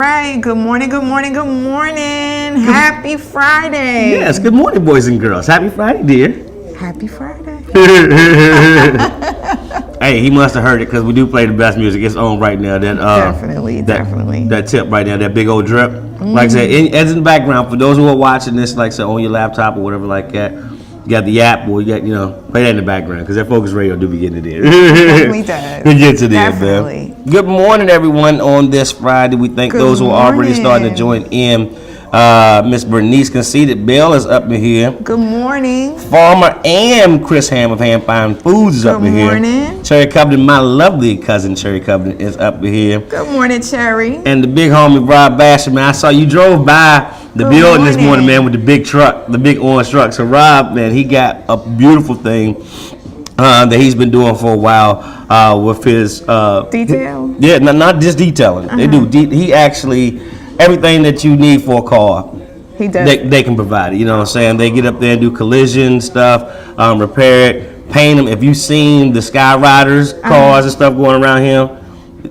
Right. Good morning, good morning, good morning. Happy Friday. Yes, good morning, boys and girls. Happy Friday, dear. Happy Friday. Hey, he must have heard it because we do play the best music. It's on right now. Definitely. That tip right now, that big old drip. Like I said, as in the background, for those who are watching this, like I said, on your laptop or whatever like that, you got the app or you got, play that in the background because that Focus Radio do be getting it in. Definitely does. We get to there, Definitely. man. Good morning, everyone, on this Friday. We thank Good those who are already morning. starting to join in. Miss Bernice Conceited Bell is up in here. Good morning. Farmer and Chris Ham of Ham Fine Foods is up in here. Good morning. Cherry Covington, my lovely cousin Cherry Covington, is up in here. Good morning, Cherry. And the big homie Rob Basher, man. I saw you drove by the Good building this morning. morning, man, with the big truck, the big orange truck. So Rob, man, he got a beautiful thing that he's been doing for a while with his Detail? Yeah, not just detailing. They do. He actually everything that you need for a car. He does. They can provide it. You know what I'm saying? They get up there and do collision stuff, repair it, paint them. If you've seen the Skyriders cars and stuff going around here,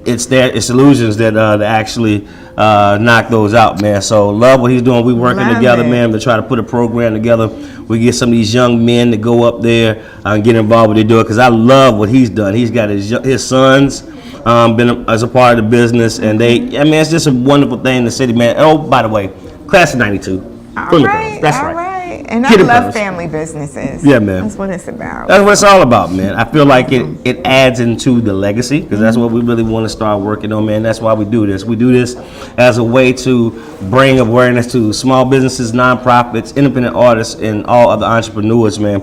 it's Illusions that actually knock those out, man. So love what he's doing. We working Love together, it. man, to try to put a program together. We get some of these young men to go up there and get involved with it, do it, because I love what he's done. He's got his sons. Been as a part of the business, and it's just a wonderful thing in the city, man. Oh, by the way, class of '92. All right. That's all right. And I Get it, love fellas. family businesses. Yeah, man. That's what it's about. That's what it's all about, man. I feel like it adds into the legacy because that's what we really want to start working on, man. That's why we do this. We do this as a way to bring awareness to small businesses, nonprofits, independent artists, and all other entrepreneurs, man.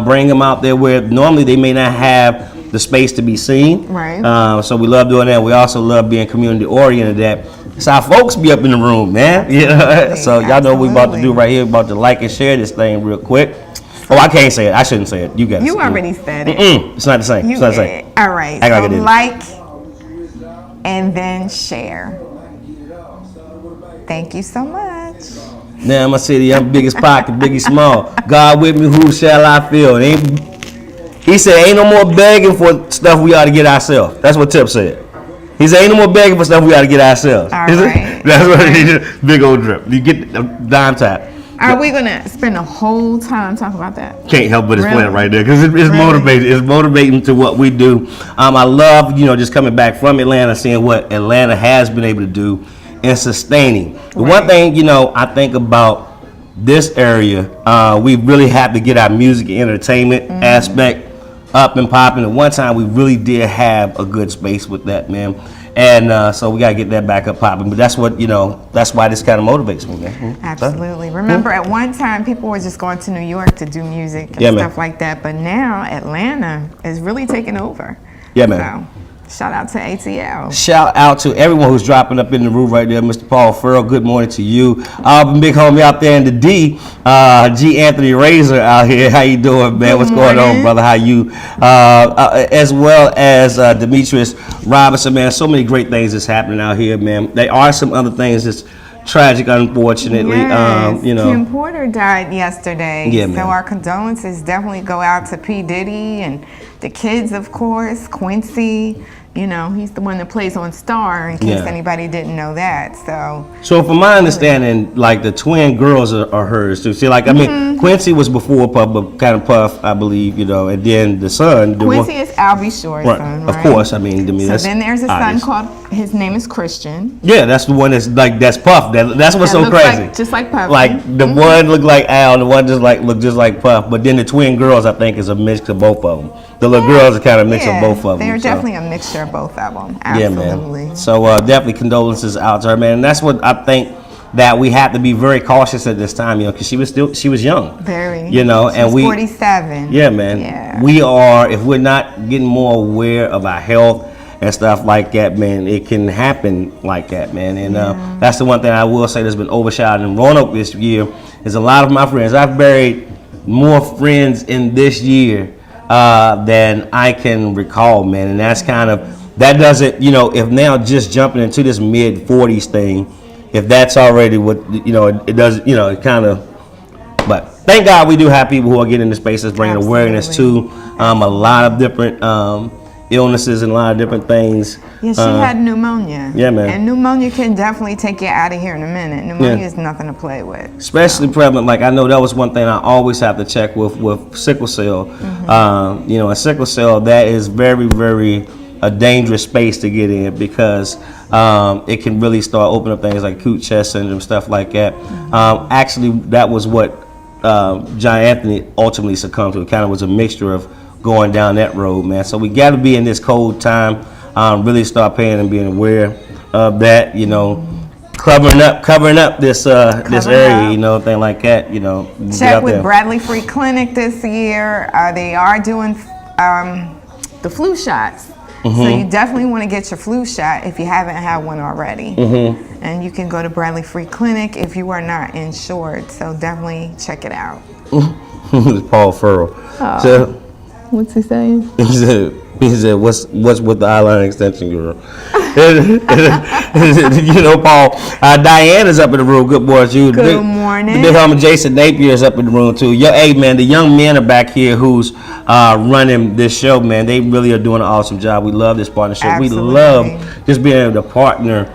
Bring them out there where normally they may not have the space to be seen. Right. So we love doing that. We also love being community oriented. That's how folks be up in the room, man. Yeah. So y'all know what we about to do right here. About to like and share this thing real quick. Oh, I can't say it. I shouldn't say it. You got it. You already said it. It's not the same. It's not the same. All right. Act So like it is. like and then share. Thank you so much. Now my city, I'm biggest pocket, biggie small. God with me, who shall I feel? He said, ain't no more begging for stuff we ought to get ourselves. That's what Tip said. He said, ain't no more begging for stuff we ought to get ourselves. All right. That's what he did. Big old drip. You get a dime tap. Are we gonna spend a whole time talking about that? Can't help but explain Really? it right there because it's motivating. It's motivating to what we do. I love, just coming back from Atlanta, seeing what Atlanta has been able to do and sustaining. The one thing, I think about this area, we really have to get our music and entertainment aspect up and popping. At one time, we really did have a good space with that, man. And so we gotta get that back up popping. But that's what that's why this kind of motivates me, man. Absolutely. Remember, at one time, people were just going to New York to do music and Yeah, man. stuff like that. But now, Atlanta is really taking over. Yeah, man. So, shout out to ATL. Shout out to everyone who's dropping up in the room right there. Mr. Paul Farrell, good morning to you. Big homie out there in the D, G. Anthony Razor out here. How you doing, man? What's going on, morning. brother? How you? As well as Demetrius Robinson, man. So many great things that's happening out here, man. There are some other things that's tragic, unfortunately. Yes, You know, Kim Porter died yesterday. Yeah, so man. our condolences definitely go out to P. Diddy and the kids, of course. Quincy, he's the one that plays on Star, in case Yeah. anybody didn't know that. So from my understanding, like the twin girls are hers too. See, like I mean, Quincy was before Puff, but kind of Puff, I believe, and then the son. Quincy is Albie Shore's Right, son, of right? course. I mean, So that's then there's a son obvious. called, his name is Christian. Yeah, that's the one that's Puff. That's what's That so looks crazy. like- just like Puff. Like the one looked like Al, and the one looked just like Puff. But then the twin girls, I think, is a mix of both of them. The little girls are kind of a mix of both of them. They're so. definitely a mixture of both of them. Yeah, Absolutely. man. So definitely condolences out to her, man. And that's what I think that we have to be very cautious at this time, because she was young. Very. She's She's 47. Yeah, man. Yeah. We are, if we're not getting more aware of our health and stuff like that, man, it can happen like that, man. And that's the one thing I will say that's been overshadowed in Roanoke this year is a lot of my friends. I've buried more friends in this year than I can recall, man. And that's that doesn't, if now just jumping into this mid 40s thing, if that's already what, it doesn't, it kind of, but thank God we do have people who are getting into spaces, bringing awareness to a lot of different illnesses and a lot of different things. Yeah, she had pneumonia. Yeah, man. And pneumonia can definitely take you out of here in a minute. Pneumonia is nothing to play with. Especially prevalent, like I know that was one thing I always have to check with sickle cell. You know, a sickle cell, that is very, very a dangerous space to get in because it can really start opening up things like acute chest syndrome, stuff like that. Actually, that was what John Anthony ultimately succumbed to. It kind of was a mixture of going down that road, man. So we got to be in this cold time, really start paying and being aware of that, you know, covering up this this area, you know, thing like that, you know. Check with Bradley Free Clinic this year. They are doing the flu shots. So you definitely want to get your flu shot if you haven't had one already. And you can go to Bradley Free Clinic if you are not insured. So definitely check it out. Paul Farrell. So, what's he saying? He said, what's with the eyeliner extension girl? You know, Paul, Diane is up in the room. Good morning, you. Good morning. The big homie Jason Napier is up in the room too. Hey man, the young men are back here who's running this show, man. They really are doing an awesome job. We love this partnership. Absolutely. We love just being able to partner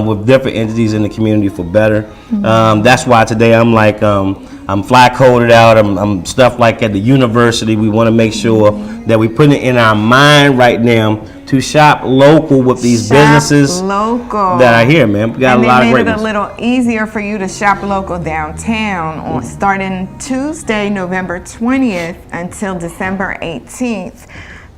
with different entities in the community for better. That's why today I'm like, I'm fly coded out. I'm stuff like at the university. We want to make sure that we put it in our mind right now to shop local with these businesses local that are here, man. We got and a lot of great ones. ones. They made it a little easier for you to shop local downtown on starting Tuesday, November 20th until December 18th.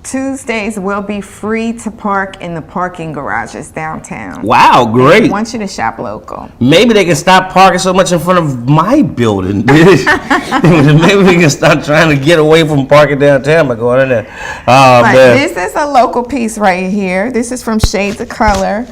Tuesdays will be free to park in the parking garages downtown. Wow, great. We want you to shop local. Maybe they can stop parking so much in front of my building. Maybe we can start trying to get away from parking downtown by going in there. But this is a local piece right here. This is from Shades of Color.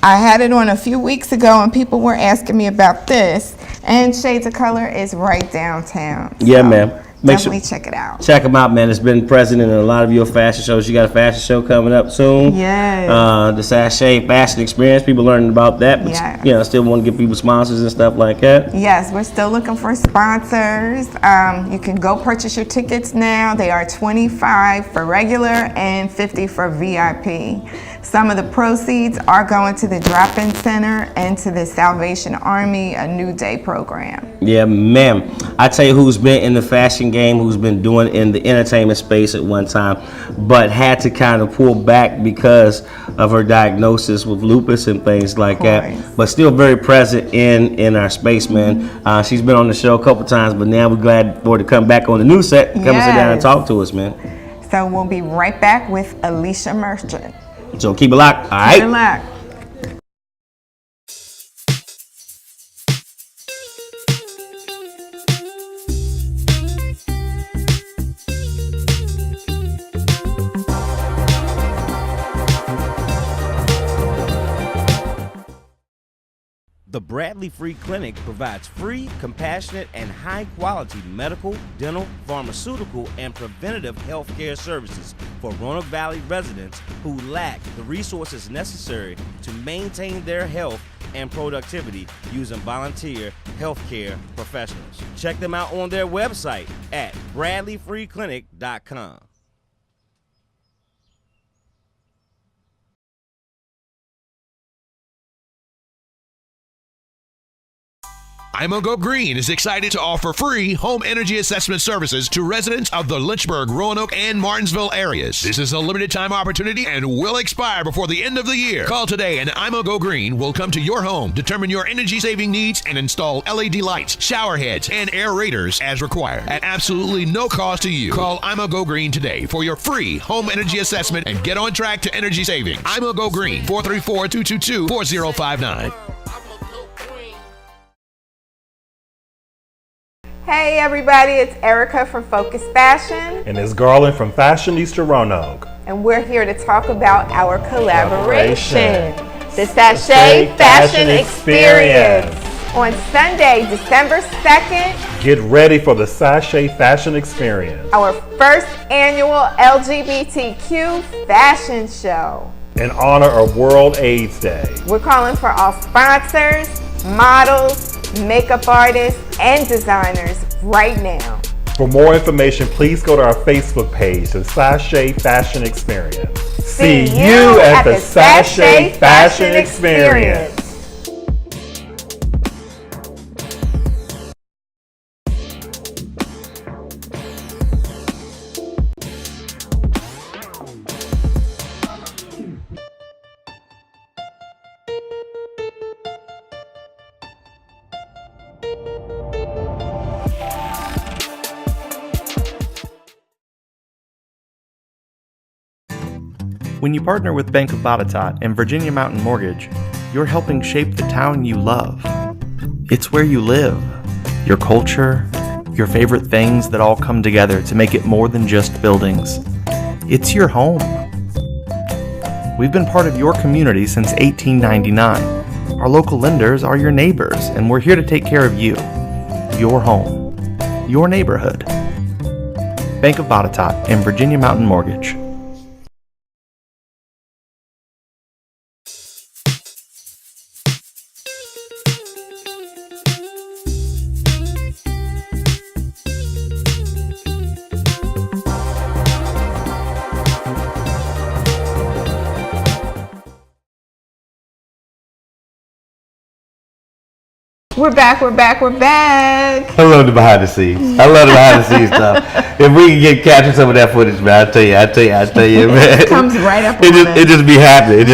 I had it on a few weeks ago and people were asking me about this. And Shades of Color is right downtown. Yeah, man. Definitely check it out. Check them out, man. It's been present in a lot of your fashion shows. You got a fashion show coming up soon. Yes. The Sashay Fashion Experience. People learning about that, but you know, still want to give people sponsors and stuff like that. Yes, we're still looking for sponsors. You can go purchase your tickets now. They are $25 for regular and $50 for VIP. Some of the proceeds are going to the Drop-In Center and to the Salvation Army, a New Day program. Yeah, ma'am. I tell you who's been in the fashion game, who's been doing in the entertainment space at one time, but had to kind of pull back because of her diagnosis with lupus and things like that, but still very present in our space, man. She's been on the show a couple times, but now we're glad for her to come back on the new set and come and sit down and talk to us, man. So we'll be right back with Alicia Merchant. So keep it locked, all right? Keep it locked. The Bradley Free Clinic provides free, compassionate, and high-quality medical, dental, pharmaceutical, and preventative health care services for Roanoke Valley residents who lack the resources necessary to maintain their health and productivity using volunteer healthcare professionals. Check them out on their website at bradleyfreeclinic.com. IMOGO Green is excited to offer free home energy assessment services to residents of the Lynchburg, Roanoke, and Martinsville areas. This is a limited time opportunity and will expire before the end of the year. Call today and IMOGO Green will come to your home, determine your energy saving needs, and install LED lights, shower heads, and aerators as required at absolutely no cost to you. Call IMOGO Green today for your free home energy assessment and get on track to energy savings. IMOGO Green, 434-222-4059. Hey everybody, it's Erica from Focus Fashion. And it's Garland from Fashionista Roanoke. And we're here to talk about our collaboration. The Sashay Fashion Experience. On Sunday, December 2nd. Get ready for the Sashay Fashion Experience. Our first annual LGBTQ fashion show. In honor of World AIDS Day. We're calling for all sponsors, models, makeup artists, and designers right now. For more information, please go to our Facebook page, the Sashay Fashion Experience. see you at the Sachet Fashion Experience. When you partner with Bank of Botetourt and Virginia Mountain Mortgage, you're helping shape the town you love. It's where you live, your culture, your favorite things that all come together to make it more than just buildings. It's your home. We've been part of your community since 1899. Our local lenders are your neighbors, and we're here to take care of you, your home, your neighborhood. Bank of Botetourt and Virginia Mountain Mortgage. We're back. I love the behind the scenes. I love the behind the scenes stuff. If we can get capture some of that footage, man, I tell you, man. It comes right up on It just be happening.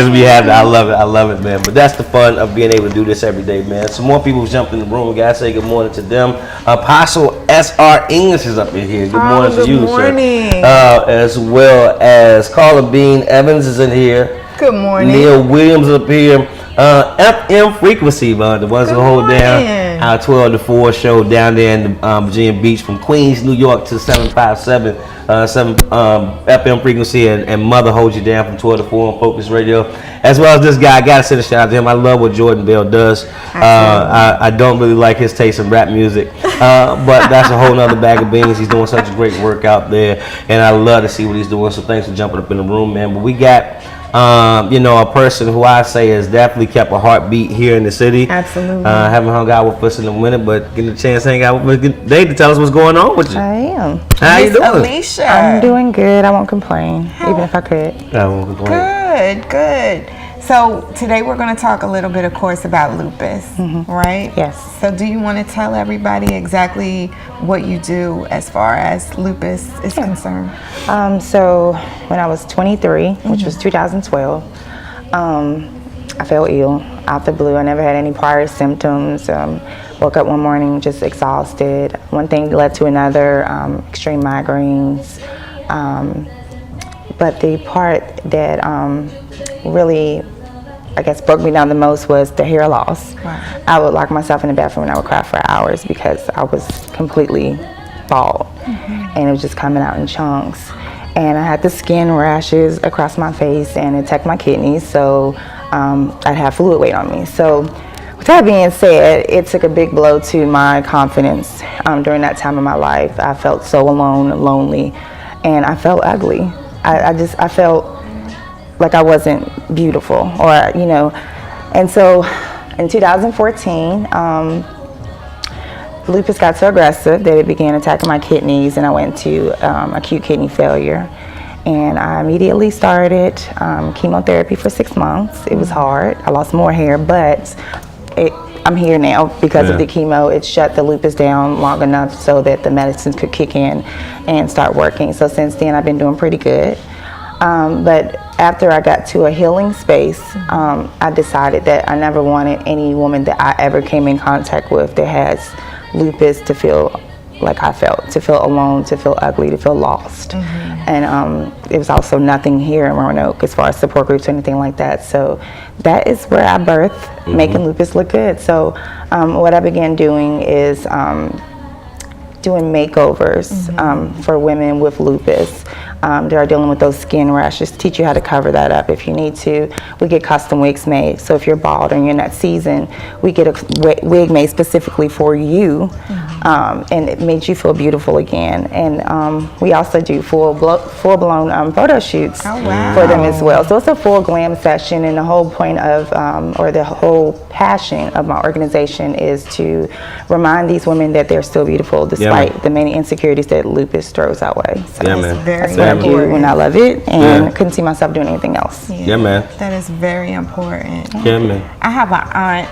I love it, man. But that's the fun of being able to do this every day, man. Some more people jumped in the room. We gotta say good morning to them. Apostle S.R. English is up in here. Good morning to you, morning. sir. As well as Carla Bean Evans is in here. Good morning. Neil Williams up here. FM Frequency, the ones who hold down our 12 to 4 show down there in the Virginia Beach from Queens, New York to 757 FM Frequency, and Mother holds you down from 12 to 4 on Focus Radio. As well as this guy, I gotta send a shout out to him. I love what Jordan Bell does. I don't really like his taste in rap music, but that's a whole nother bag of beans. He's doing such a great work out there, and I love to see what he's doing. So thanks for jumping up in the room, man. But we got a person who I say has definitely kept a heartbeat here in the city. Absolutely. Haven't hung out with us in a minute, but getting a chance to hang out with us today to tell us what's going on with you. I am. How you doing? Alicia. I'm doing good. I won't complain, even if I could. I won't complain. Good. So today we're going to talk a little bit, of course, about lupus, right? Yes. So do you want to tell everybody exactly what you do as far as lupus is concerned? So when I was 23, which was 2012, I fell ill out the blue. I never had any prior symptoms. Woke up one morning just exhausted. One thing led to another, extreme migraines. But the part that really, I guess, broke me down the most was the hair loss. Right. I would lock myself in the bathroom and I would cry for hours because I was completely bald, and it was just coming out in chunks. And I had the skin rashes across my face, and it attacked my kidneys, so I'd have fluid weight on me. So with that being said, it took a big blow to my confidence during that time of my life. I felt so alone, lonely, and I felt ugly. I felt like I wasn't beautiful, and so in 2014, lupus got so aggressive that it began attacking my kidneys, and I went to acute kidney failure. And I immediately started chemotherapy for 6 months. It was hard. I lost more hair, but I'm here now because of the chemo. It shut the lupus down long enough so that the medicines could kick in and start working. So since then, I've been doing pretty good. But after I got to a healing space, I decided that I never wanted any woman that I ever came in contact with that has lupus to feel like I felt, to feel alone, to feel ugly, to feel lost. And it was also nothing here in Roanoke as far as support groups or anything like that. So that is where I birthed Making Lupus Look Good. So what I began doing is doing makeovers for women with lupus. They are dealing with those skin rashes, teach you how to cover that up if you need to. We get custom wigs made, so if you're bald and you're in that season, we get a wig made specifically for you, and it makes you feel beautiful again. And we also do full-blown photo shoots for them as well. So it's a full glam session, and the whole point of, or the whole passion of my organization is to remind these women that they're still beautiful despite the many insecurities that lupus throws our way. So Yeah, man. that's what do and I love it, and Yeah. couldn't see myself doing anything else. Yeah, man. That is very important. Yeah, man. I have an aunt,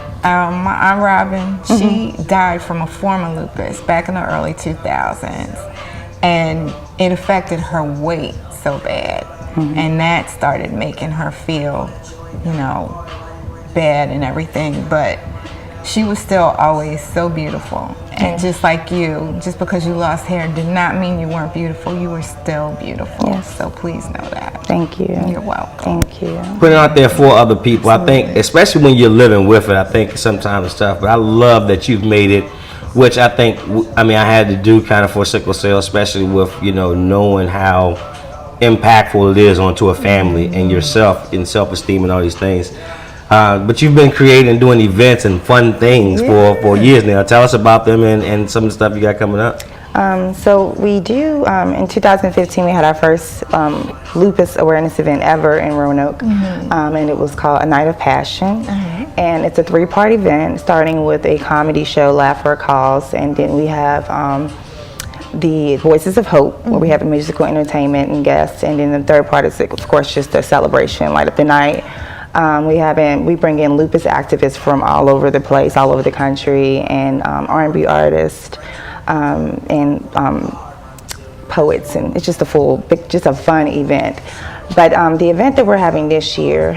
my Aunt Robin, she died from a form of lupus back in the early 2000s. And it affected her weight so bad. And that started making her feel, bad and everything. But she was still always so beautiful. And just like you, just because you lost hair did not mean you weren't beautiful. You were still beautiful. Yes. So please know that. Thank you. You're welcome. Thank you. Put it out there for other people. I think, especially when you're living with it, I think sometimes it's tough. But I love that you've made it, which I think, I had to do kind of for sickle cell, especially with, knowing how impactful it is onto a family and yourself and self-esteem and all these things. But you've been creating and doing events and fun things for years now. Tell us about them and some of the stuff you got coming up. So we do, in 2015, we had our first lupus awareness event ever in Roanoke, and it was called A Night of Passion. And it's a 3-part event, starting with a comedy show, Laugh for a Cause, and then we have the Voices of Hope, where we have musical entertainment and guests, and then the third part is, of course, just a celebration, light up the night. We bring in lupus activists from all over the place, all over the country, and R&B artists, and poets, and it's just a fun event. But the event that we're having this year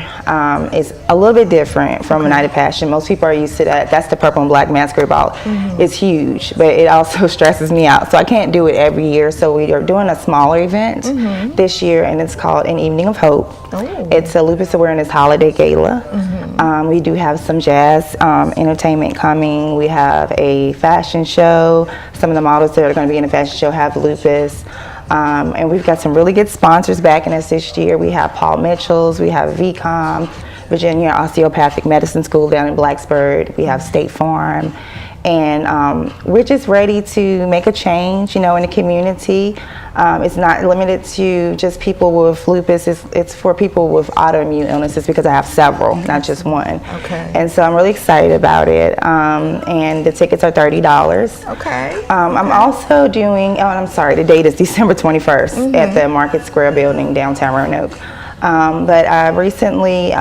is a little bit different from A Night of Passion. Most people are used to that. That's the Purple and Black Masquerade Ball. It's huge, but it also stresses me out. So I can't do it every year. So we are doing a smaller event this year, and it's called An Evening of Hope. It's a lupus awareness holiday gala. We do have some jazz entertainment coming. We have a fashion show. Some of the models that are going to be in the fashion show have lupus. And we've got some really good sponsors backing us this year. We have Paul Mitchell's, we have VCOM, Virginia Osteopathic Medicine School down in Blacksburg. We have State Farm. And we're just ready to make a change, in the community. It's not limited to just people with lupus. It's for people with autoimmune illnesses, because I have several, not just one. Okay. And so I'm really excited about it. And the tickets are $30. Okay. I'm also doing, the date is December 21st at the Market Square building, downtown Roanoke. But I recently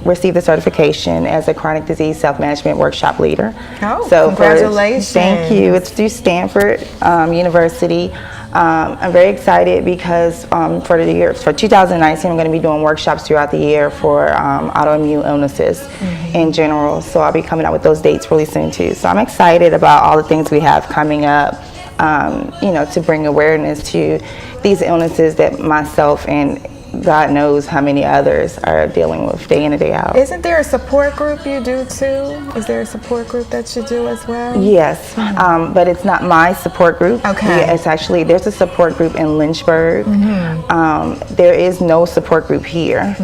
received a certification as a chronic disease self-management workshop leader. Oh, so congratulations. Thank you. It's through Stanford University. I'm very excited because for 2019, I'm going to be doing workshops throughout the year for autoimmune illnesses in general. So I'll be coming out with those dates really soon too. So I'm excited about all the things we have coming up, to bring awareness to these illnesses that myself and God knows how many others are dealing with day in and day out. Isn't there a support group you do too? Is there a support group that you do as well? Yes, but it's not my support group. Okay. Yeah, it's actually, there's a support group in Lynchburg. There is no support group here.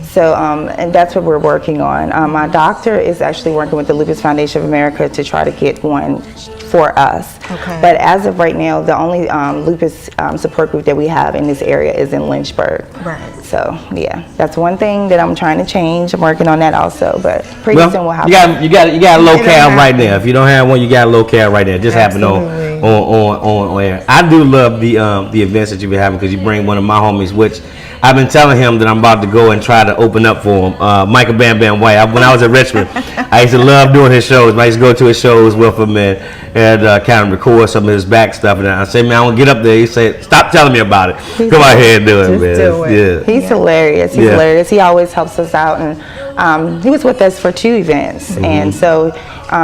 So, and that's what we're working on. My doctor is actually working with the Lupus Foundation of America to try to get one for us. Okay. But as of right now, the only lupus support group that we have in this area is in Lynchburg. Right. So, yeah, that's one thing that I'm trying to change. I'm working on that also, but pretty soon we'll have you got a locale right happen. there. If you don't have one, you got a locale right there. It just happened on air. I do love the events that you've been having, because you bring one of my homies, which I've been telling him that I'm about to go and try to open up for him. Michael Bam Bam White. When I was at Richmond, I used to love doing his shows. I used to go to his shows with him and kind of record some of his back stuff. And I said, man, I want to get up there. He said, stop telling me about it. Come out here and do it, man. do it. Yeah. He's hilarious. He's hilarious. He always helps us out, and he was with us for 2 events, and so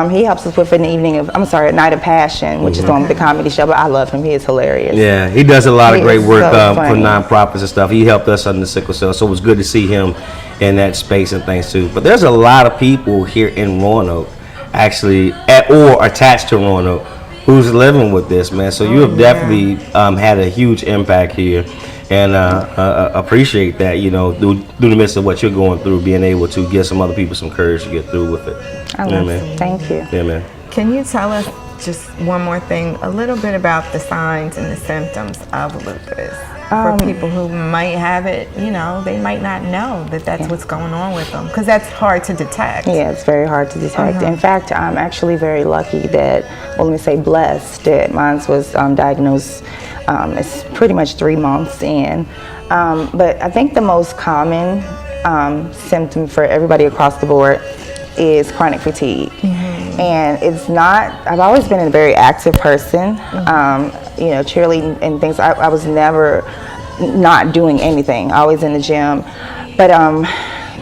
he helps us with A Night of Passion, which is the one with the comedy show. But I love him. He is hilarious. Yeah, he does a lot of He great is work so for funny. nonprofits and stuff. He helped us on the sickle cell, so it was good to see him in that space and things too. But there's a lot of people here in Roanoke, actually, or attached to Roanoke, who's living with this, man. So you have definitely had a huge impact here, and appreciate that, through the midst of what you're going through, being able to give some other people some courage to get through with it. I love it. Thank you. Yeah, man. Can you tell us just one more thing, a little bit about the signs and the symptoms of lupus? for people who might have it, you know, they might not know that that's what's going on with them, because that's hard to detect. Yeah, it's very hard to detect. In fact, I'm actually very lucky that, well, let me say blessed, that mine was diagnosed, it's pretty much 3 months in. But I think the most common symptom for everybody across the board is chronic fatigue. And it's not, I've always been a very active person, you know, cheerleading and things. I was never not doing anything, always in the gym. But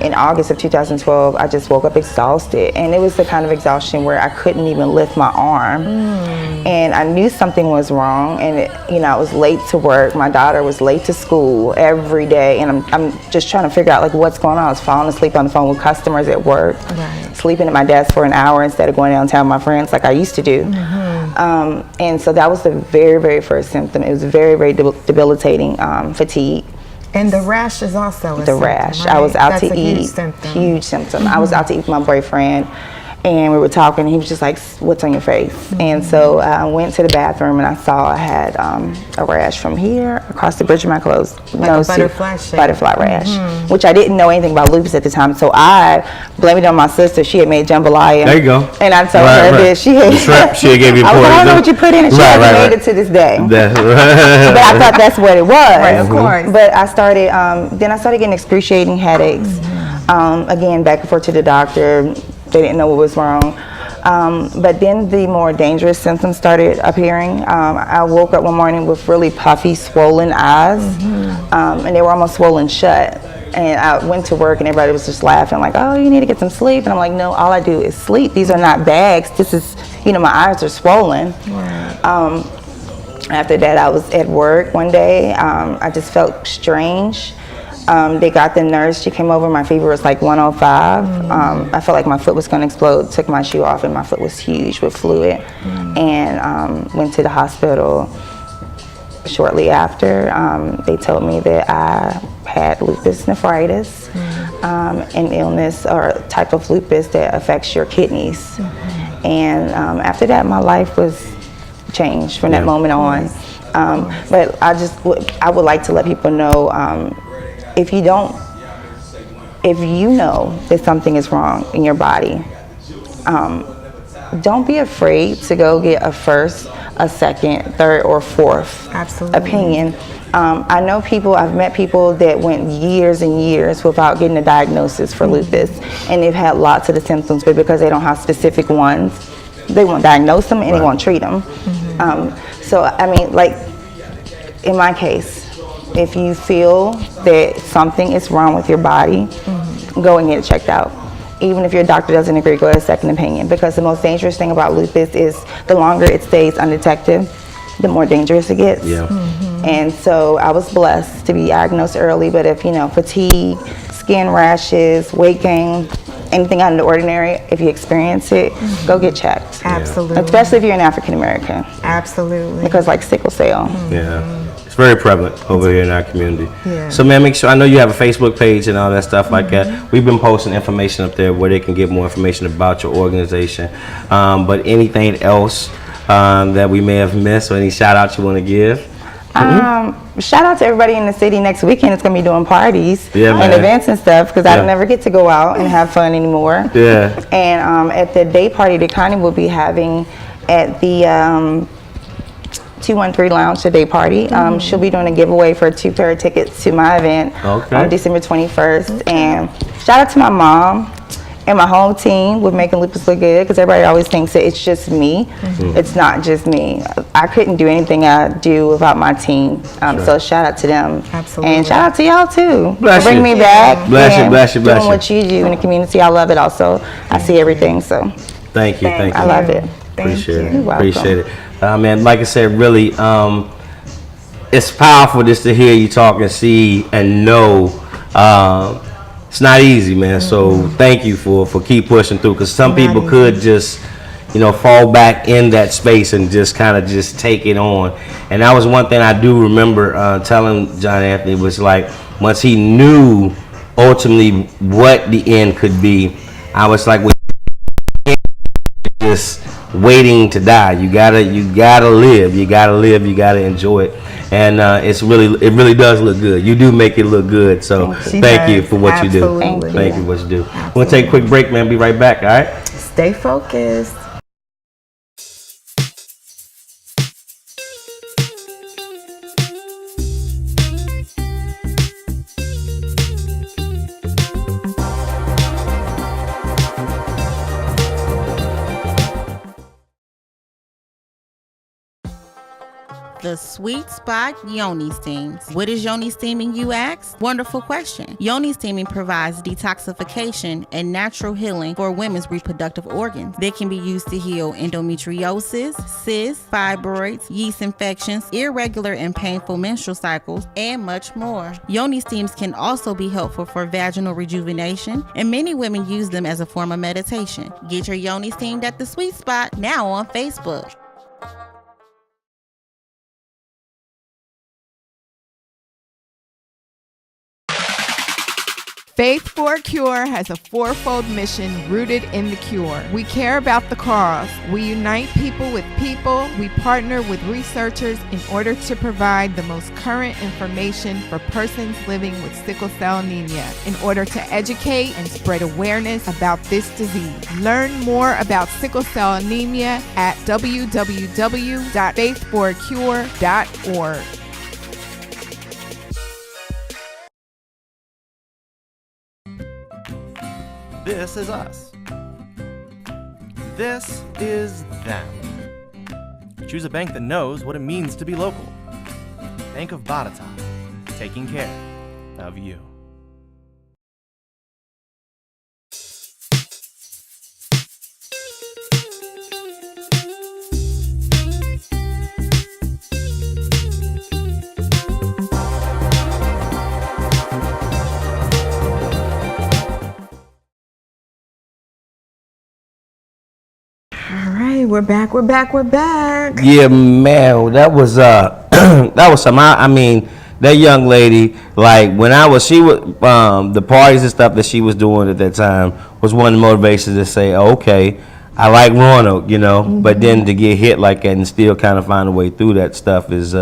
in August of 2012, I just woke up exhausted. And it was the kind of exhaustion where I couldn't even lift my arm. And I knew something was wrong. And, you know, I was late to work. My daughter was late to school every day. And I'm just trying to figure out, like, what's going on. I was falling asleep on the phone with customers at work, sleeping at my desk for an hour instead of going downtown with my friends like I used to do. And so that was the very, very first symptom. It was very, very debilitating, fatigue. And the rash is also a The rash. symptom, right? I was out That's to a eat. huge symptom. I was out to eat with my boyfriend, and we were talking, and he was just like, "What's on your face?" And so I went to the bathroom, and I saw I had a rash from here across the bridge of my clothes, nose to butterfly shape. butterfly rash, which I didn't know anything about lupus at the time. So I blamed it on my sister. She had made jambalaya. There you go. And I told her that she had. She gave you I was like, I don't know poison. what you put in it. She hasn't made it to this day. That's But I thought that's what it was. Right, of course. But I started, then I started getting excruciating headaches. Again, back and forth to the doctor. They didn't know what was wrong. But then the more dangerous symptoms started appearing. I woke up one morning with really puffy, swollen eyes, and they were almost swollen shut. And I went to work and everybody was just laughing like, "Oh, you need to get some sleep." And I'm like, "No, all I do is sleep. These are not bags. This is, you know, my eyes are swollen." After that, I was at work one day. I just felt strange. They got the nurse. She came over. My fever was like 105. I felt like my foot was going to explode. Took my shoe off, and my foot was huge with fluid. And went to the hospital. Shortly after, they told me that I had lupus nephritis, an illness or a type of lupus that affects your kidneys. And after that, my life was changed from that moment on. But I would like to let people know, if you know that something is wrong in your body, don't be afraid to go get a first, a second, third, or fourth opinion. I know people, I've met people that went years and years without getting a diagnosis for lupus, and they've had lots of the symptoms, but because they don't have specific ones, they won't diagnose them and they won't treat them. So, I mean, like, in my case, if you feel that something is wrong with your body, go and get it checked out. Even if your doctor doesn't agree, go get a second opinion, because the most dangerous thing about lupus is the longer it stays undetected, the more dangerous it gets. And so I was blessed to be diagnosed early, but if, you know, fatigue, skin rashes, weight gain, anything out of the ordinary, if you experience it, go get checked. Absolutely. Especially if you're an African American. Absolutely. Because like sickle cell. It's very prevalent over here in our community. Yeah. So, man, make sure, I know you have a Facebook page and all that stuff like that. We've been posting information up there where they can get more information about your organization. But anything else that we may have missed, or any shout outs you want to give? Shout out to everybody in the city. Next weekend it's going to be doing parties and events and stuff, because I never get to go out and have fun anymore. And at the day party that Connie will be having at the 213 Lounge, the day party, she'll be doing a giveaway for 2 pair of tickets to my event on December 21st. And shout out to my mom and my home team with making lupus look good, because everybody always thinks that it's just me. It's not just me. I couldn't do anything I do without my team. So shout out to them. Absolutely. And shout out to y'all too. Bless for bringing you. me back. Bless you, and bless you, bless doing you. what you do in the community. I love it also. I see everything, so Thank you. I love it. Appreciate it. You're welcome. Appreciate it. Man, like I said, really, it's powerful just to hear you talk and see and know. It's not easy, man. So thank you for keep pushing through, because some people could just, you know, fall back in that space and just kind of just take it on. And that was one thing I do remember telling John Anthony, was like, once he knew ultimately what the end could be, I was like, well, just waiting to die. You gotta live. You gotta enjoy it. And it really does look good. You do make it look good. So thank you for what you do. Thank you for what you do. We're gonna take a quick break, man. Be right back. All right. Stay focused. The sweet spot yoni steams. What is yoni steaming, you ask? Wonderful question. Yoni steaming provides detoxification and natural healing for women's reproductive organs. They can be used to heal endometriosis, cysts, fibroids, yeast infections, irregular and painful menstrual cycles, and much more. Yoni steams can also be helpful for vaginal rejuvenation, and many women use them as a form of meditation. Get your yoni steamed at The Sweet Spot now on Facebook. Faith for a Cure has a fourfold mission rooted in the cure. We care about the cause. We unite people with people. We partner with researchers in order to provide the most current information for persons living with sickle cell anemia in order to educate and spread awareness about this disease. Learn more about sickle cell anemia at www.faithforacure.org. This is us. This is them. Choose a bank that knows what it means to be local. Bank of Botetourt, taking care of you. We're back. Yeah, man, that was that was some. I mean, that young lady, like when she was the parties and stuff that she was doing at that time was one of the motivations to say, okay, I like Roanoke, you know, but then to get hit like that and still kind of find a way through that stuff is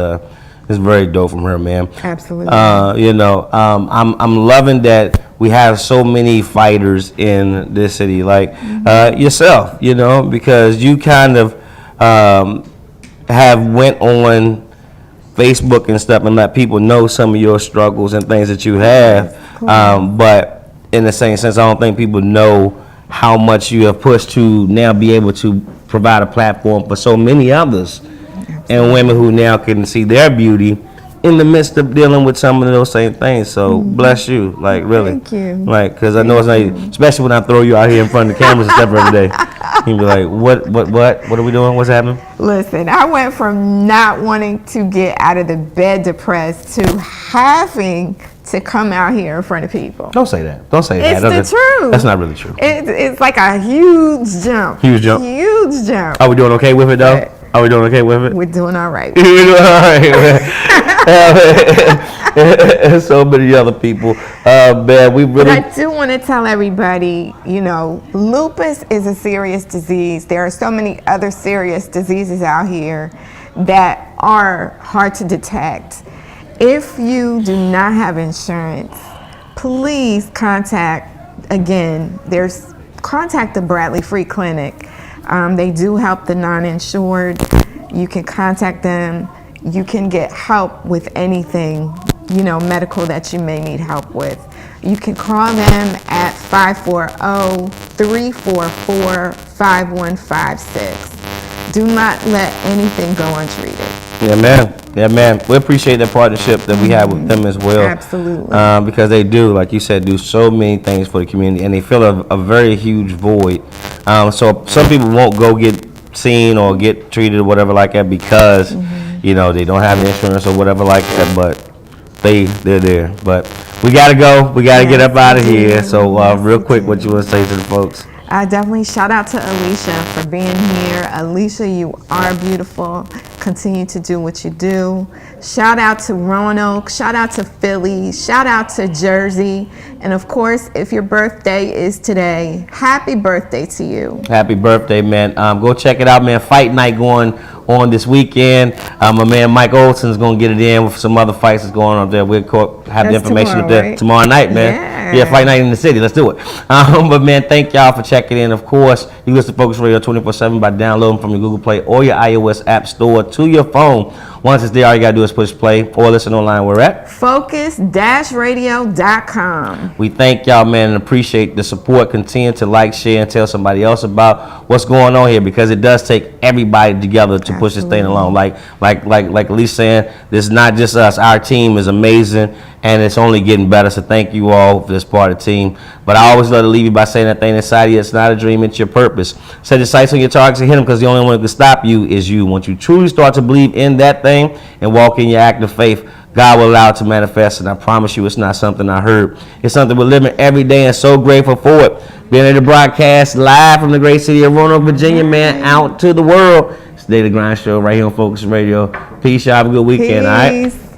very dope from her, man. Absolutely. You know, I'm loving that we have so many fighters in this city, like yourself, you know, because you kind of have went on Facebook and stuff and let people know some of your struggles and things that you have. But in the same sense, I don't think people know how much you have pushed to now be able to provide a platform for so many others. And women who now can see their beauty in the midst of dealing with some of those same things. So bless you, like really. Thank you. Like, because I know it's not, especially when I throw you out here in front of the cameras and stuff every day. You'd be like, what are we doing? What's happening? Listen, I went from not wanting to get out of the bed depressed to having to come out here in front of people. Don't say that. Don't say It's that. the truth. That's not really true. It's like a huge jump. Huge jump. Huge jump. Are we doing okay with it though? Right. Are we doing okay with it? We're doing all right. We're doing all right. And so many other people. Man, we really. But I do want to tell everybody, you know, lupus is a serious disease. There are so many other serious diseases out here that are hard to detect. If you do not have insurance, please contact the Bradley Free Clinic. They do help the non-insured. You can contact them. You can get help with anything, you know, medical that you may need help with. You can call them at 540-344-5156. Do not let anything go untreated. Yeah, man. We appreciate that partnership that we have with them as well. Absolutely. Because they do, like you said, do so many things for the community, and they fill a very huge void. So some people won't go get seen or get treated or whatever like that because, you know, they don't have insurance or whatever like that, but they're there. But we got to go. We got to get up out of here. So real quick, what you want to say to the folks? Definitely shout out to Alicia for being here. Alicia, you are beautiful. Continue to do what you do. Shout out to Roanoke. Shout out to Philly. Shout out to Jersey. And of course, if your birthday is today, happy birthday to you. Happy birthday, man. Go check it out, man. Fight night going on this weekend. My man Mike Olson's going to get it in with some other fights that's going on there. We'll have the That's information tomorrow, up there right? tomorrow night, man. Yeah. Fight night in the city. Let's do it. But, man, thank y'all for checking in. Of course, you listen to Focus Radio 24/7 by downloading from your Google Play or your iOS app store to your phone. Once it's there, all you got to do is push play or listen online. We're at focus-radio.com. We thank y'all, man, and appreciate the support. Continue to like, share, and tell somebody else about what's going on here, because it does take everybody together to push this thing along. Like Elise saying, this is not just us. Our team is amazing, and it's only getting better. So thank you all for this part of the team. But I always love to leave you by saying that thing inside of you. It's not a dream, it's your purpose. Set your sights on your targets and hit them, because the only one who can stop you is you. Once you truly start to believe in that thing and walk in your act of faith, God will allow it to manifest, and I promise you it's not something I heard. It's something we're living every day, and so grateful for it. Being able to broadcast live from the great city of Roanoke, Virginia, man, out to the world. It's the Daily Grind Show right here on Focus Radio. Peace, y'all. Have a good weekend, all right? Peace.